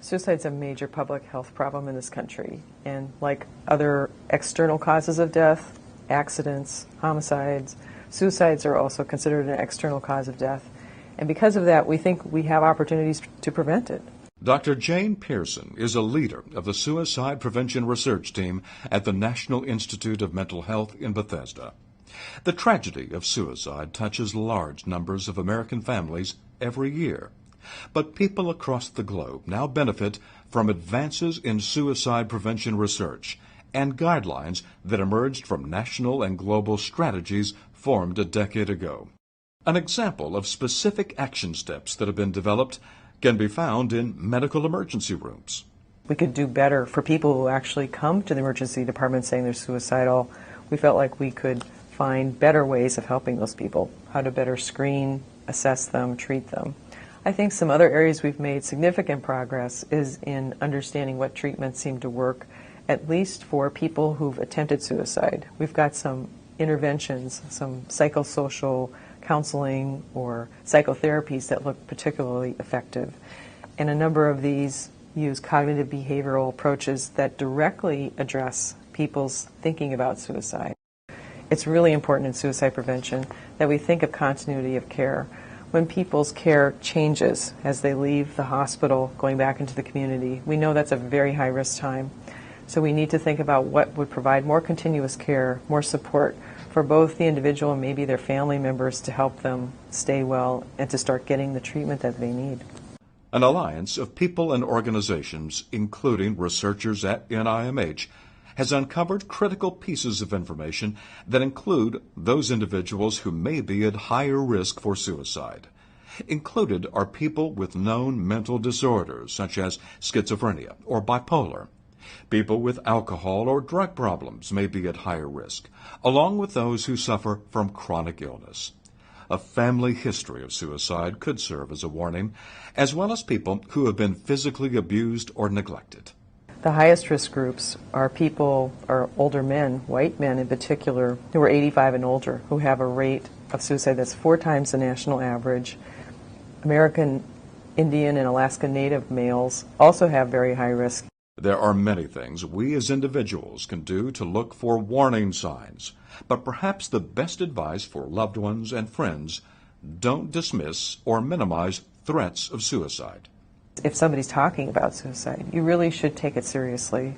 Suicide's a major public health problem in this country, and like other external causes of death, accidents, homicides, suicides are also considered an external cause of death. And because of that, we think we have opportunities to prevent it. Dr. Jane Pearson is a leader of the Suicide Prevention Research Team at the National Institute of Mental Health in Bethesda. The tragedy of suicide touches large numbers of American families every year. But people across the globe now benefit from advances in suicide prevention research and guidelines that emerged from national and global strategies formed a decade ago. An example of specific action steps that have been developed can be found in medical emergency rooms. We could do better for people who actually come to the emergency department saying they're suicidal. We felt like we could find better ways of helping those people, how to better screen, assess them, treat them. I think some other areas we've made significant progress is in understanding what treatments seem to work, at least for people who've attempted suicide. We've got some interventions, some psychosocial counseling or psychotherapies that look particularly effective. And a number of these use cognitive behavioral approaches that directly address people's thinking about suicide. It's really important in suicide prevention that we think of continuity of care. When people's care changes as they leave the hospital, going back into the community, we know that's a very high-risk time. So we need to think about what would provide more continuous care, more support for both the individual and maybe their family members to help them stay well and to start getting the treatment that they need. An alliance of people and organizations, including researchers at NIMH, has uncovered critical pieces of information that include those individuals who may be at higher risk for suicide. Included are people with known mental disorders such as schizophrenia or bipolar. People with alcohol or drug problems may be at higher risk, along with those who suffer from chronic illness. A family history of suicide could serve as a warning, as well as people who have been physically abused or neglected. The highest risk groups are people, or older men, white men in particular, who are 85 and older, who have a rate of suicide that's 4 times the national average. American Indian and Alaska Native males also have very high risk. There are many things we as individuals can do to look for warning signs, but perhaps the best advice for loved ones and friends: don't dismiss or minimize threats of suicide. If somebody's talking about suicide, you really should take it seriously.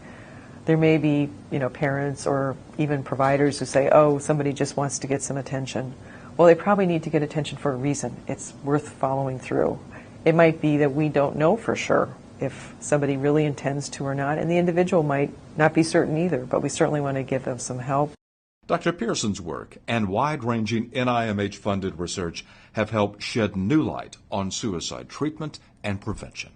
There may be, parents or even providers who say, oh, somebody just wants to get some attention. Well, they probably need to get attention for a reason. It's worth following through. It might be that we don't know for sure if somebody really intends to or not, and the individual might not be certain either, but we certainly want to give them some help. Dr. Pearson's work and wide-ranging NIMH-funded research have helped shed new light on suicide treatment and prevention.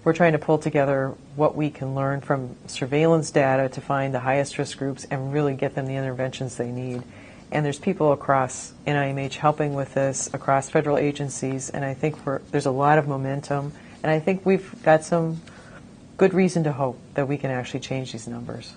We're trying to pull together what we can learn from surveillance data to find the highest risk groups and really get them the interventions they need. And there's people across NIMH helping with this, across federal agencies, and I think there's a lot of momentum, and I think we've got some good reason to hope that we can actually change these numbers.